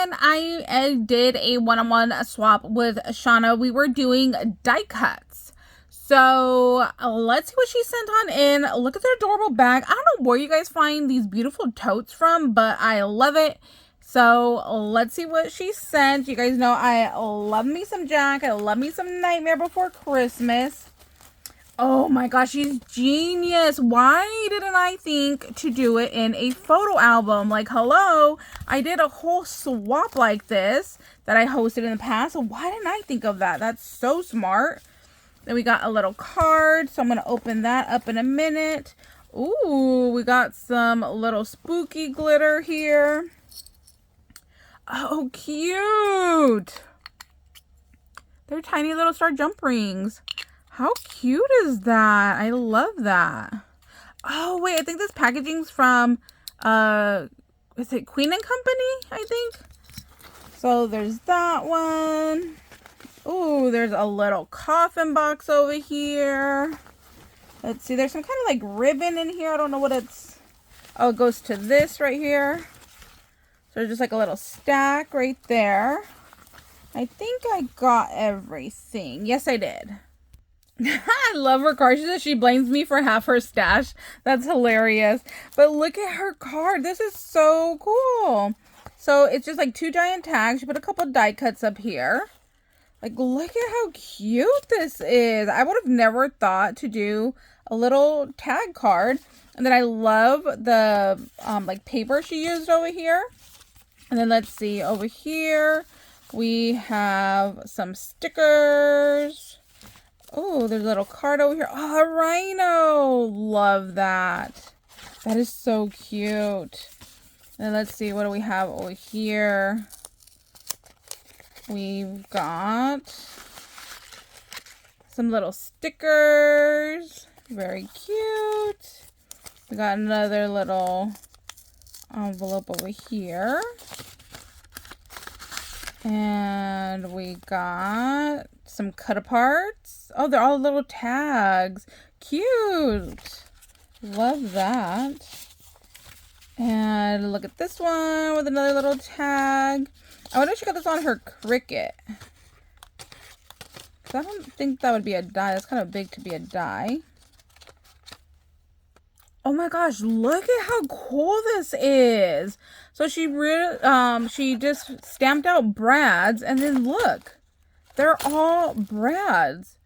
when I did a one-on-one swap with Shawna, we were doing die cuts. So let's see what she sent on in. Look at their adorable bag. I don't know where you guys find these beautiful totes from, but I love it. So let's see what she sent. You guys know I love me some Jack. I love me some Nightmare Before Christmas. Oh my gosh, she's genius. Why didn't I think to do it in a photo album? Like, hello, I did a whole swap like this that I hosted in the past. So why didn't I think of that? That's so smart. Then we got a little card. So I'm going to open that up in a minute. Ooh, we got some little spooky glitter here. Oh, cute. They're tiny little star jump rings. How cute is that? I love that. Oh, wait, I think this packaging's from, is it Queen and Company, I think? So there's that one. Ooh, there's a little coffin box over here. Let's see, there's some kind of like ribbon in here. I don't know what it's, oh, it goes to this right here. So there's just like a little stack right there. I think I got everything. Yes, I did. I love her card. She says she blames me for half her stash. That's hilarious. But look at her card. This is so cool. So it's just like 2 giant tags. She put a couple die cuts up here. Like, look at how cute this is. I would have never thought to do a little tag card. And then I love the like paper she used over here. And then let's see, over here we have some stickers. Oh, there's a little card over here. Oh, a rhino. Love that. That is so cute. And let's see, what do we have over here? We've got some little stickers. Very cute. We got another little envelope over here. And we got some cut-aparts. Oh, they're all little tags. Cute. Love that. And look at this one with another little tag. I wonder if she got this on her Cricut. I don't think that would be a die. That's kind of big to be a die. Oh my gosh, look at how cool this is. So she just stamped out Brad's, and then look, they're all Brad's.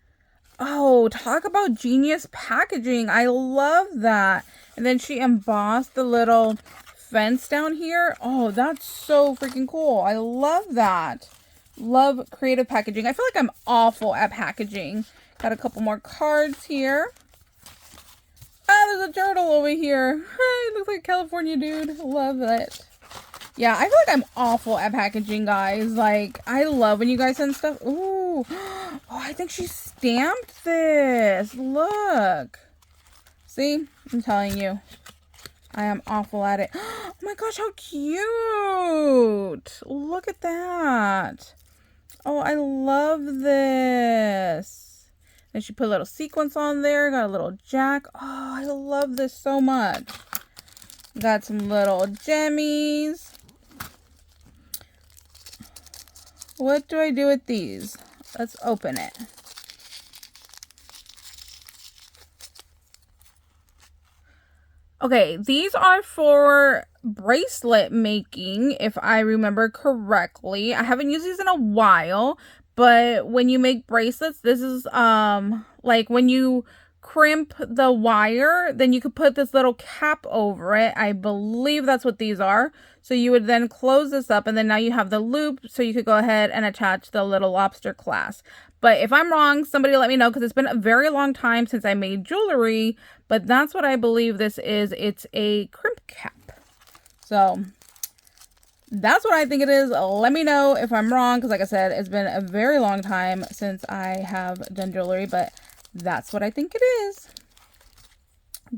Oh, talk about genius packaging. I love that. And then she embossed the little fence down here. Oh, that's so freaking cool. I love that. Love creative packaging. I feel like I'm awful at packaging. Got a couple more cards here. Ah, there's a turtle over here. It looks like a California dude. Love it. Yeah, I feel like I'm awful at packaging, guys. Like, I love when you guys send stuff. Ooh. Oh, I think she stamped this. Look. See? I'm telling you. I am awful at it. Oh my gosh, how cute. Look at that. Oh, I love this. And she put a little sequence on there. Got a little jack. Oh, I love this so much. Got some little jemmies. What do I do with these? Let's open it. Okay, these are for bracelet making, if I remember correctly. I haven't used these in a while, but when you make bracelets, this is like when you crimp the wire, then you could put this little cap over it. I believe that's what these are. So you would then close this up, and then now you have the loop, so you could go ahead and attach the little lobster clasp. But if I'm wrong, somebody let me know, because it's been a very long time since I made jewelry, but that's what I believe this is. It's a crimp cap. So that's what I think it is. Let me know if I'm wrong, because like I said, it's been a very long time since I have done jewelry, but that's what I think it is.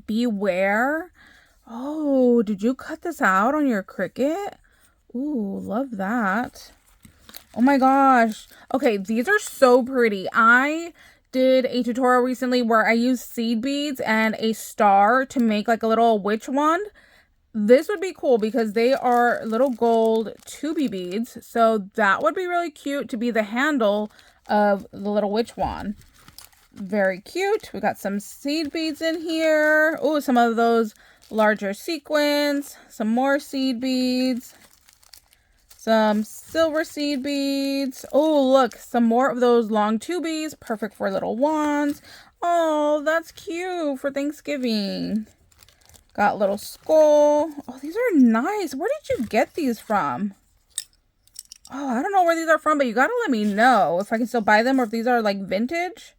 Beware. Oh, did you cut this out on your Cricut? Ooh, love that. Oh my gosh. Okay, these are so pretty. I did a tutorial recently where I used seed beads and a star to make like a little witch wand. This would be cool because they are little gold 2B beads. So that would be really cute to be the handle of the little witch wand. Very cute. We got some seed beads in here. Oh, some of those larger sequins. Some more seed beads. Some silver seed beads. Oh, look, some more of those long 2Bs. Perfect for little wands. Oh, that's cute for Thanksgiving. Got little skull. Oh, these are nice. Where did you get these from? Oh, I don't know where these are from, but you gotta let me know if I can still buy them or if these are like vintage.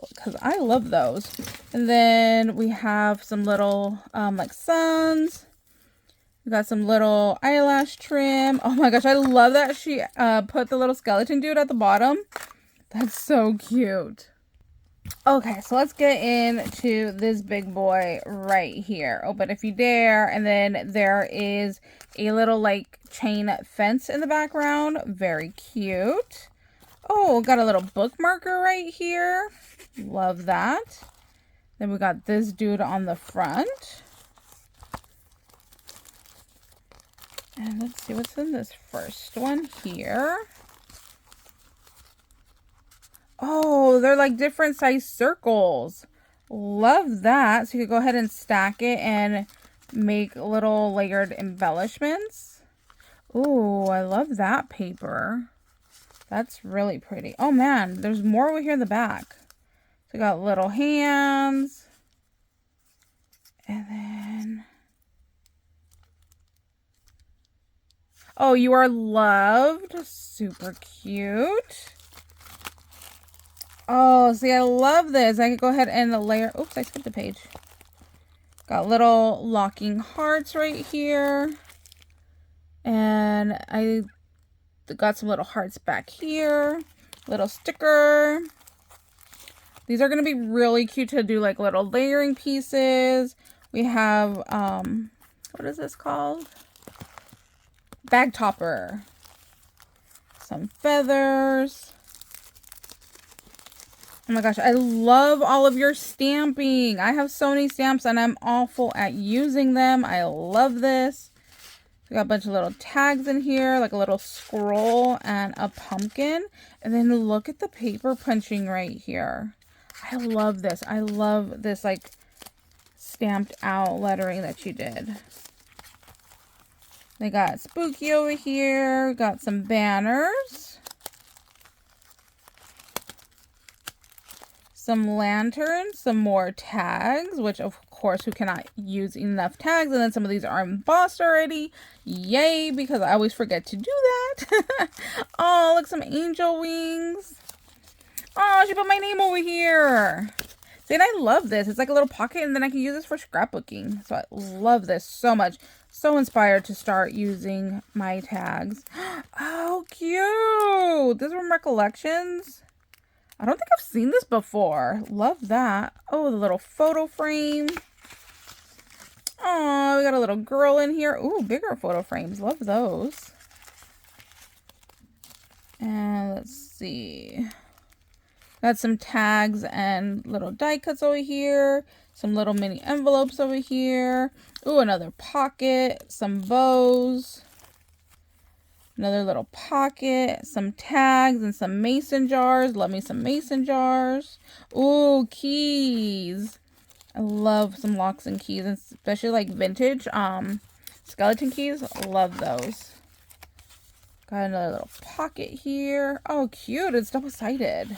Because I love those. And then we have some little like suns. We got some little eyelash trim. Oh my gosh, I love that she put the little skeleton dude at the bottom. That's so cute. Okay, so let's get into this big boy right here. Open if you dare. And then there is a little like chain fence in the background. Very cute. Oh, got a little bookmarker right here. Love that. Then we got this dude on the front. And let's see what's in this first one here. Oh, they're like different size circles. Love that. So you could go ahead and stack it and make little layered embellishments. Ooh, I love that paper. That's really pretty. Oh man, there's more over here in the back. So we got little hands. And then... oh, you are loved. Super cute. Oh, see, I love this. I could go ahead and layer... oops, I skipped a page. Got little locking hearts right here. And I got some little hearts back here. Little sticker. These are going to be really cute to do like little layering pieces. We have, what is this called? Bag topper. Some feathers. Oh my gosh, I love all of your stamping. I have so many stamps and I'm awful at using them. I love this. We got a bunch of little tags in here, like a little scroll and a pumpkin. And then look at the paper punching right here. I love this. I love this like stamped out lettering that she did. They got spooky over here. Got some banners. Some lanterns, some more tags, which of course who cannot use enough tags. And then some of these are embossed already. Yay, because I always forget to do that. Oh, look, some angel wings. Oh, she put my name over here. See, and I love this. It's like a little pocket and then I can use this for scrapbooking. So I love this so much. So inspired to start using my tags. Oh, cute. These were recollections. I don't think I've seen this before. Love that. Oh, the little photo frame. Oh, we got a little girl in here. Ooh, bigger photo frames. Love those. And let's see. Got some tags and little die cuts over here. Some little mini envelopes over here. Ooh, another pocket. Some bows. Another little pocket, some tags, and some mason jars. Love me some mason jars. Ooh, keys. I love some locks and keys, especially like vintage skeleton keys. Love those. Got another little pocket here. Oh, cute. It's double-sided.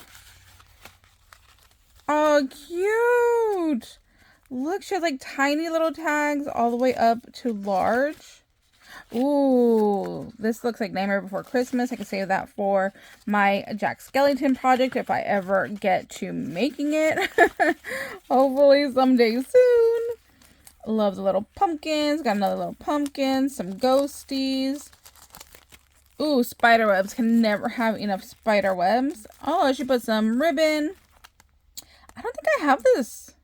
Oh, cute. Look, she has like tiny little tags all the way up to large. Ooh, this looks like Nightmare Before Christmas. I can save that for my Jack Skellington project if I ever get to making it. Hopefully someday soon. Love the little pumpkins. Got another little pumpkin. Some ghosties. Ooh, spider webs. Can never have enough spider webs. Oh, she put some ribbon. I don't think I have this.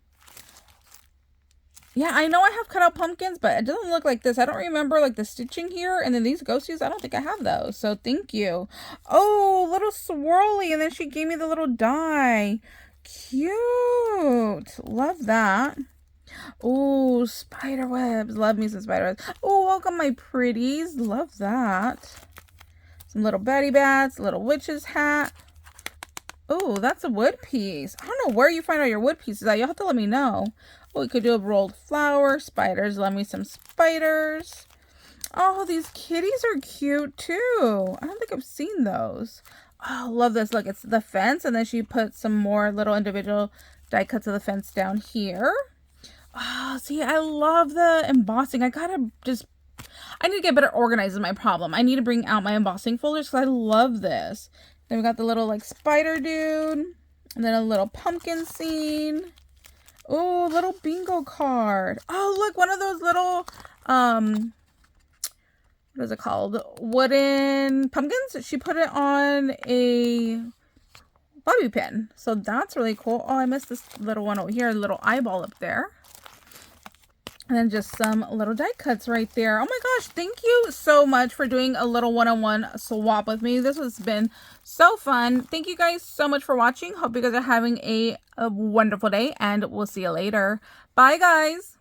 Yeah, I know I have cut out pumpkins, but it doesn't look like this. I don't remember like the stitching here. And then these ghosties, I don't think I have those. So thank you. Oh, little swirly. And then she gave me the little die. Cute. Love that. Ooh, spider webs. Love me some spider webs. Oh, welcome my pretties. Love that. Some little Betty Bats, little witch's hat. Oh, that's a wood piece. I don't know where you find all your wood pieces at. You'll have to let me know. Oh, we could do a rolled flower. Spiders. Love me some spiders. Oh, these kitties are cute too. I don't think I've seen those. Oh, love this. Look, it's the fence, and then she put some more little individual die cuts of the fence down here. Oh, see, I love the embossing. I need to get better organized is my problem. I need to bring out my embossing folders because I love this. Then we got the little like spider dude, and then a little pumpkin scene. Oh, little bingo card. Oh, look, one of those little, what is it called? Wooden pumpkins. She put it on a bobby pin. So that's really cool. Oh, I missed this little one over here. A little eyeball up there. And then just some little die cuts right there. Oh my gosh, thank you so much for doing a little one-on-one swap with me. This has been so fun. Thank you guys so much for watching. Hope you guys are having a wonderful day, and we'll see you later. Bye, guys.